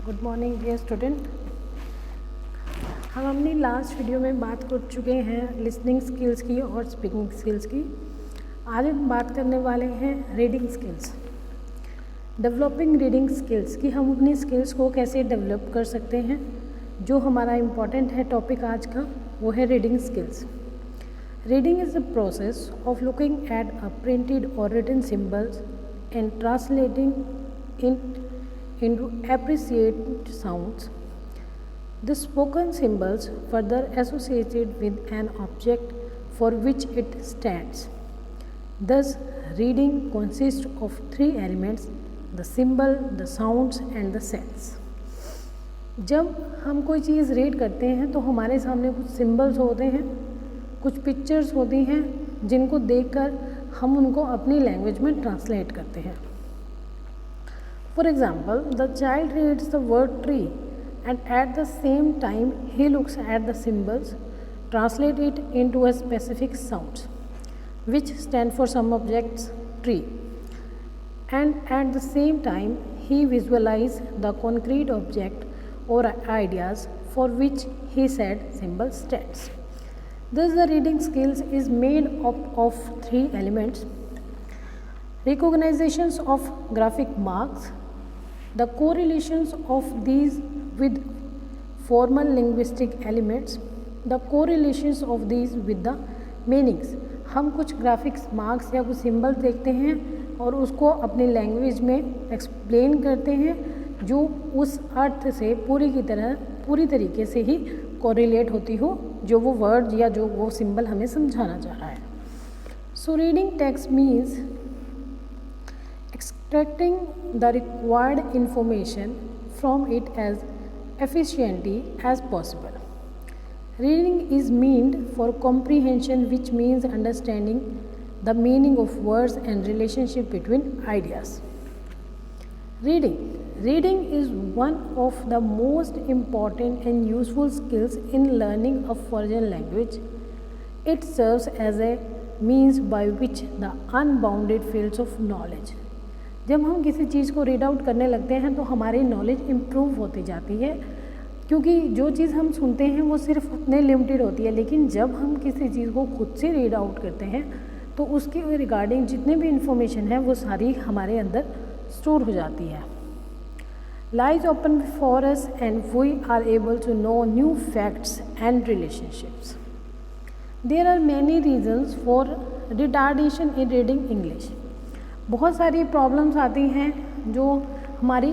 Good morning dear student. हम अपनी last video में बात कर चुके हैं लिसनिंग स्किल्स की और स्पीकिंग स्किल्स की। आज हम बात करने वाले हैं reading skills, developing reading skills कि हम अपनी स्किल्स को कैसे डेवलप कर सकते हैं। जो हमारा इम्पॉर्टेंट है टॉपिक आज का वो है reading skills. Reading is the process of looking at a printed और written symbols and translating into appreciated sounds. The spoken symbols further associated with an object for which it stands. Thus, reading consists of three elements: the symbol, the sounds and the sense. जब हम कोई चीज़ read करते हैं तो हमारे सामने कुछ symbols होते हैं, कुछ पिक्चर्स होती हैं जिनको देखकर हम उनको अपनी लैंग्वेज में ट्रांसलेट करते हैं। For example, the child reads the word tree and at the same time he looks at the symbols, translate it into a specific sounds which stand for some objects tree, and at the same time he visualizes the concrete object or ideas for which he said symbol stands. Thus the reading skills is made up of three elements: recognitions of graphic marks, the correlations of these with formal linguistic elements, the correlations of these with the meanings. हम कुछ graphics marks या कुछ symbol देखते हैं और उसको अपनी language में एक्सप्लेन करते हैं जो उस अर्थ से पूरी तरीके से ही कोरिलेट होती हो जो वो वर्ड या जो वो सिंबल हमें समझाना चाह रहा है। So reading text means extracting the required information from it as efficiently as possible. Reading is meant for comprehension, which means understanding the meaning of words and relationship between ideas. Reading is one of the most important and useful skills in learning a foreign language. It serves as a means by which the unbounded fields of knowledge. जब हम किसी चीज़ को read out करने लगते हैं तो हमारी नॉलेज इम्प्रूव होती जाती है, क्योंकि जो चीज़ हम सुनते हैं वो सिर्फ उतने लिमिटेड होती है, लेकिन जब हम किसी चीज़ को खुद से रीड आउट करते हैं तो उसके रिगार्डिंग जितने भी इंफॉर्मेशन है वो सारी हमारे अंदर स्टोर हो जाती है। Lies open before us and we are able to know new facts and relationships. There are many reasons for retardation in reading English. बहुत सारी प्रॉब्लम्स आती हैं जो हमारी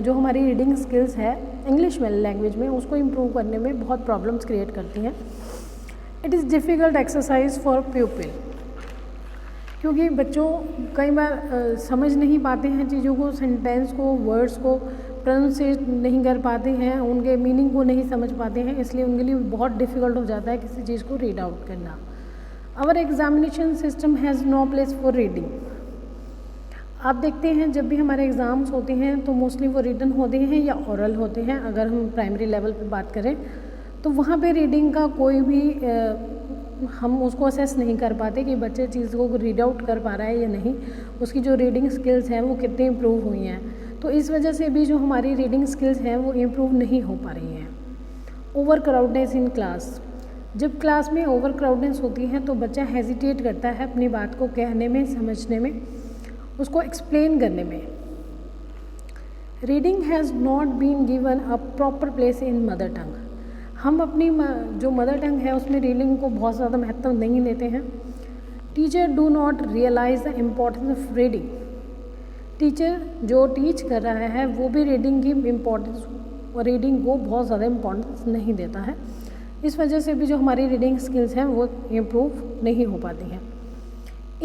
हमारी रीडिंग स्किल्स है इंग्लिश में लैंग्वेज में उसको इम्प्रूव करने में बहुत प्रॉब्लम्स क्रिएट करती हैं। It is difficult exercise for प्यूपिल, क्योंकि बच्चों कई बार समझ नहीं पाते हैं चीज़ों को, सेंटेंस को, वर्ड्स को प्रोनाउंसिएट नहीं कर पाते हैं, उनके मीनिंग को नहीं समझ पाते हैं, इसलिए उनके लिए बहुत डिफ़िकल्ट हो जाता है किसी चीज़ को रीड आउट करना। Our examination system has no place for reading. आप देखते हैं जब भी हमारे एग्ज़ाम्स होते हैं तो मोस्टली वो रिटन होते हैं या ओरल होते हैं। अगर हम प्राइमरी लेवल पे बात करें तो वहाँ पे रीडिंग का कोई भी हम उसको असेस नहीं कर पाते कि बच्चे चीज़ को रीड आउट कर पा रहा है या नहीं, उसकी जो रीडिंग स्किल्स हैं वो कितनी इम्प्रूव हुई हैं। तो इस वजह से भी जो हमारी रीडिंग स्किल्स हैं वो इम्प्रूव नहीं हो पा रही हैं। Over crowdness in class. जब क्लास में ओवर क्राउडनेस होती है तो बच्चा हेजिटेट करता है अपनी बात को कहने में, समझने में, उसको एक्सप्लेन करने में। Reading has not been given a proper place in mother tongue. हम अपनी जो मदर टंग है उसमें रीडिंग को बहुत ज़्यादा महत्व नहीं देते हैं। Teacher do not realise the importance of reading. Teacher जो टीच कर रहा है वो भी रीडिंग की इम्पोर्टेंस और रीडिंग को बहुत ज़्यादा इम्पोर्टेंस नहीं देता है। इस वजह से भी जो हमारी रीडिंग स्किल्स हैं वो इम्प्रूव नहीं हो पाती हैं।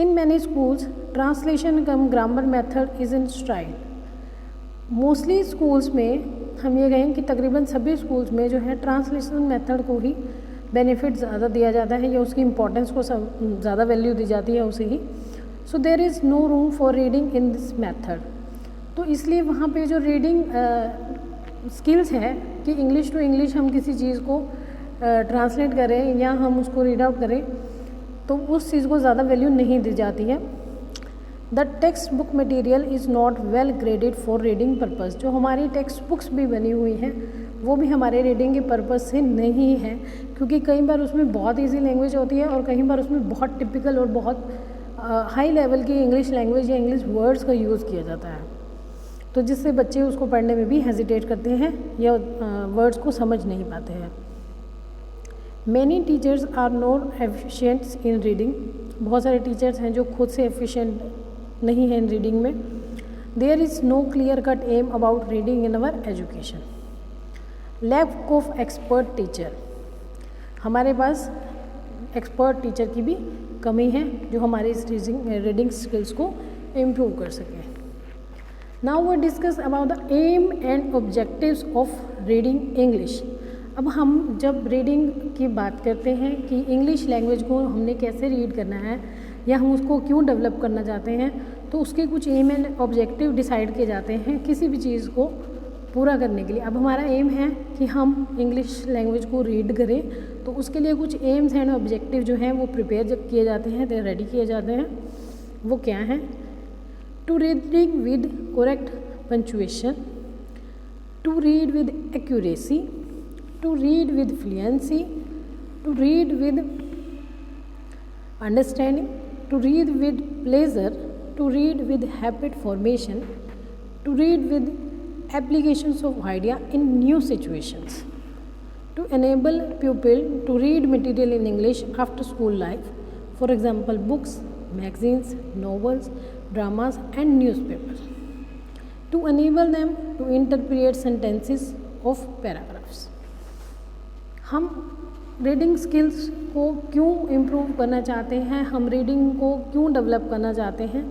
In many schools, translation come grammar method is in style. Mostly schools में हम ये कहें कि तकरीबन सभी स्कूल्स में जो है ट्रांसलेशन मेथड को ही बेनिफिट ज़्यादा दिया जाता है या उसकी इम्पोर्टेंस को ज़्यादा वैल्यू दी जाती है उसे ही। So there is no room for reading in this method. तो इसलिए वहाँ पे जो रीडिंग स्किल्स है कि इंग्लिश टू इंग्लिश हम किसी चीज़ को ट्रांसलेट करें या हम उसको रीड आउट करें तो उस चीज़ को ज़्यादा वैल्यू नहीं दी जाती है। The text book material is not well graded for reading purpose. जो हमारी टेक्स्ट बुक्स भी बनी हुई हैं वो भी हमारे रीडिंग के पर्पज़ से नहीं है, क्योंकि कई बार उसमें बहुत ईजी लैंग्वेज होती है और कई बार उसमें बहुत टिपिकल और बहुत हाई लेवल की इंग्लिश लैंग्वेज या इंग्लिश वर्ड्स का यूज़ किया जाता है, तो जिससे बच्चे उसको पढ़ने में भी हेजिटेट करते हैं या वर्ड्स को समझ नहीं पाते हैं। Many teachers are not efficients in reading. बहुत सारे टीचर्स हैं जो खुद से एफिशिएंट नहीं है इन रीडिंग में। There is no clear cut aim about reading in our education. Lack of expert teacher. हमारे पास एक्सपर्ट टीचर की भी कमी है जो हमारे इस रीडिंग स्किल्स को इम्प्रूव कर सकें। Now we discuss about the aim and objectives of reading English. अब हम जब रीडिंग की बात करते हैं कि इंग्लिश लैंग्वेज को हमने कैसे रीड करना है या हम उसको क्यों डेवलप करना चाहते हैं, तो उसके कुछ एम एंड ऑब्जेक्टिव डिसाइड किए जाते हैं किसी भी चीज़ को पूरा करने के लिए। अब हमारा एम है कि हम इंग्लिश लैंग्वेज को रीड करें, तो उसके लिए कुछ एम्स एंड ऑब्जेक्टिव जो हैं वो प्रिपेयर जब किए जाते हैं, तो रेडी किए जाते हैं। वो क्या हैं? To reading with correct punctuation, to read with accuracy, to read with fluency, to read with understanding, to read with pleasure, to read with habit formation, to read with applications of idea in new situations, to enable pupil to read material in English after school life, for example books, magazines, novels, dramas and newspapers, to enable them to interpret sentences of paragraphs। हम reading skills को क्यों improve करना चाहते हैं, हम reading को क्यों develop करना चाहते हैं,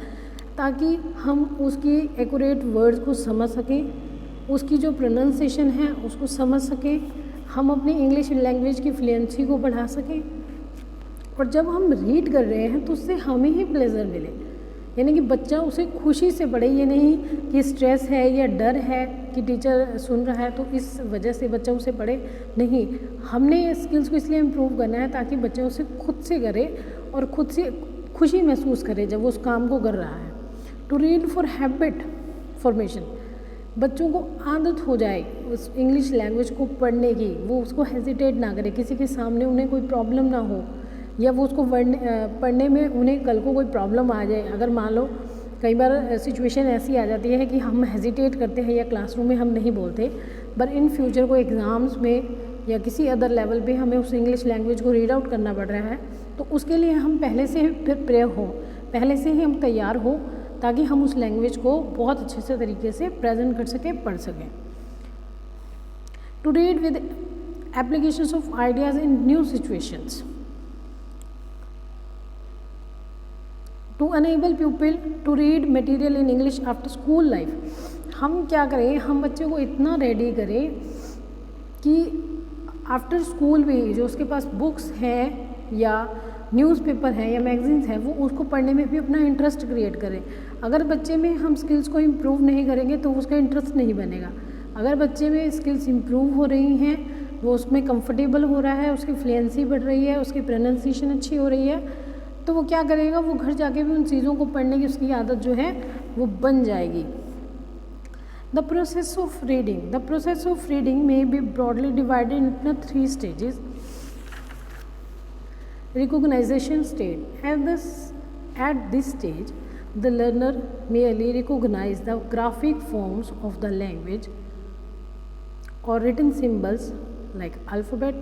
ताकि हम उसकी एक्यूरेट वर्ड्स को समझ सकें, उसकी जो प्रोनाउंसिएशन है उसको समझ सकें, हम अपनी इंग्लिश लैंग्वेज की फ्लुएंसी को बढ़ा सकें। और जब हम रीड कर रहे हैं तो उससे हमें ही प्लेजर मिले, यानी कि बच्चा उसे खुशी से पढ़े, ये नहीं कि स्ट्रेस है या डर है कि टीचर सुन रहा है तो इस वजह से बच्चा उसे पढ़े। नहीं, हमने स्किल्स को इसलिए इम्प्रूव करना है ताकि बच्चा उसे खुद से करे और खुद से खुशी महसूस करे जब वो उस काम को कर रहा है। To read for habit formation, बच्चों को आदत हो जाए उस इंग्लिश लैंग्वेज को पढ़ने की, वो उसको हेजिटेट ना करे, किसी के सामने उन्हें कोई प्रॉब्लम ना हो या वो उसको पढ़ने में उन्हें कल को कोई प्रॉब्लम आ जाए। अगर मान लो कई बार सिचुएशन ऐसी आ जाती है कि हम हेजिटेट करते हैं या क्लासरूम में हम नहीं बोलते, बट इन फ्यूचर को एग्ज़ाम्स में या किसी अदर लेवल पे हमें उस इंग्लिश लैंग्वेज को रीड आउट करना पड़ रहा है, तो उसके लिए हम पहले से ही प्रिपेयर हों, पहले से ही हम तैयार हों, ताकि हम उस लैंग्वेज को बहुत अच्छे से तरीके से प्रेजेंट कर सकें, पढ़ सकें। To read with applications of ideas in new situations, to enable people to read material in English after school life. हम क्या करें, हम बच्चे को इतना रेडी करें कि आफ्टर स्कूल भी जो उसके पास बुक्स हैं या न्यूज़पेपर है या मैगजीन्स है वो उसको पढ़ने में भी अपना इंटरेस्ट क्रिएट करें। अगर बच्चे में हम स्किल्स को इम्प्रूव नहीं करेंगे तो उसका इंटरेस्ट नहीं बनेगा। अगर बच्चे में स्किल्स इम्प्रूव हो रही हैं, वो उसमें कंफर्टेबल हो रहा है, उसकी फ्लुएंसी बढ़ रही है, उसकी प्रोनाउंसिएशन अच्छी हो रही है, तो वो क्या करेगा, वो घर जाके भी उन चीज़ों को पढ़ने की उसकी आदत जो है वो बन जाएगी। The process of reading, the process of reading में be broadly divided into 3 stages. Recognition stage. At this stage, the learner merely recognize the graphic forms of the language or written symbols like alphabet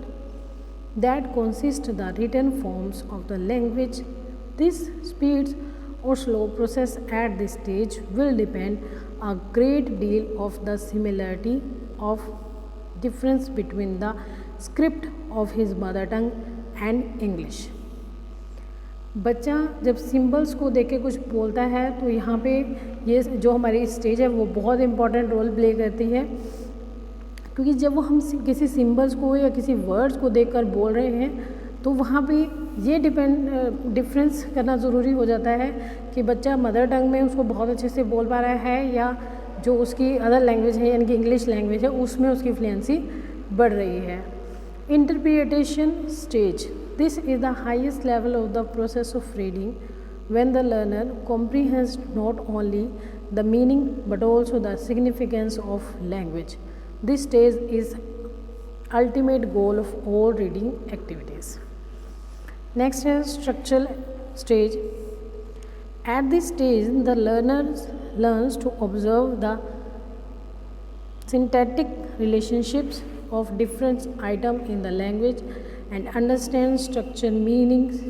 that consist the written forms of the language. This speed or slow process at this stage will depend a great deal of the similarity of difference between the script of his mother tongue and English. बच्चा जब symbols को देख के कुछ बोलता है तो यहाँ पे ये जो हमारी स्टेज है वो बहुत इम्पॉर्टेंट रोल प्ले करती है, क्योंकि जब वो हम किसी सिंबल्स को या किसी वर्ड्स को देखकर बोल रहे हैं तो वहाँ पे ये डिफरेंस करना ज़रूरी हो जाता है कि बच्चा मदर टंग में उसको बहुत अच्छे से बोल पा रहा है या जो उसकी अदर लैंग्वेज है यानी कि इंग्लिश लैंग्वेज है उसमें उसकी फ्लुएंसी बढ़ रही है। Interpretation stage. This is the highest level of the process of reading, when the learner comprehends not only the meaning but also the significance of language. This stage is ultimate goal of all reading activities. Next is structural stage. At this stage, the learner learns to observe the syntactic relationships of different items in the language and understand structure meanings.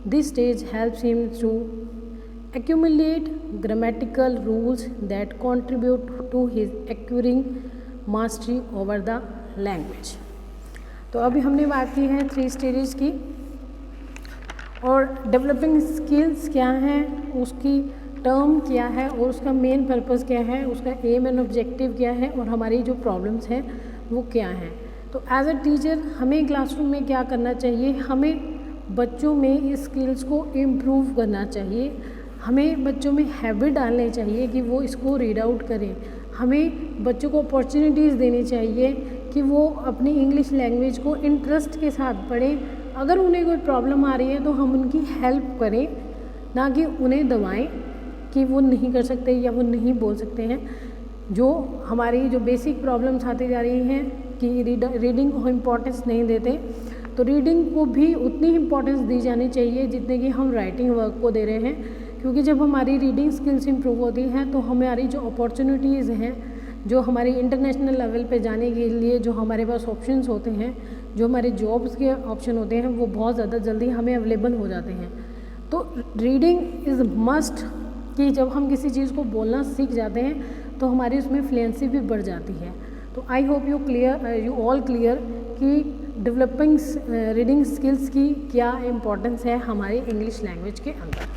This stage helps him to accumulate grammatical rules that contribute to his acquiring mastery over the language. तो अभी हमने बात की है 3 stages की, और developing skills क्या हैं, उसकी टर्म क्या है और उसका मेन पर्पस क्या है, उसका एम एंड ऑब्जेक्टिव क्या है और हमारी जो प्रॉब्लम्स हैं वो क्या हैं. तो एज अ टीचर हमें क्लासरूम में क्या करना चाहिए, हमें बच्चों में इस स्किल्स को इम्प्रूव करना चाहिए. हमें बच्चों में हैबिट डालनी चाहिए कि वो इसको रीड आउट करें. हमें बच्चों को अपॉर्चुनिटीज़ देनी चाहिए कि वो अपनी इंग्लिश लैंग्वेज को इंटरेस्ट के साथ पढ़ें. अगर उन्हें कोई प्रॉब्लम आ रही है तो हम उनकी हेल्प करें, ना कि उन्हें दबाएं कि वो नहीं कर सकते या वो नहीं बोल सकते हैं. जो हमारी जो बेसिक प्रॉब्लम्स आती जा रही हैं कि रीडिंग को इम्पोर्टेंस नहीं देते, तो रीडिंग को भी उतनी इम्पोर्टेंस दी जानी चाहिए जितने कि हम राइटिंग वर्क को दे रहे हैं. क्योंकि जब हमारी रीडिंग स्किल्स इंप्रूव होती हैं तो हमारी जो अपॉर्चुनिटीज़ हैं, जो हमारी इंटरनेशनल लेवल पे जाने के लिए जो हमारे पास ऑप्शंस होते हैं, जो हमारे जॉब्स के ऑप्शन होते हैं, वो बहुत ज़्यादा जल्दी हमें अवेलेबल हो जाते हैं. तो रीडिंग इज़ मस्ट कि जब हम किसी चीज़ को बोलना सीख जाते हैं तो हमारी उसमें फ्लुएंसी भी बढ़ जाती है. तो I hope you all clear कि डेवलपिंग रीडिंग स्किल्स की क्या इम्पोर्टेंस है हमारी इंग्लिश लैंग्वेज के अंदर.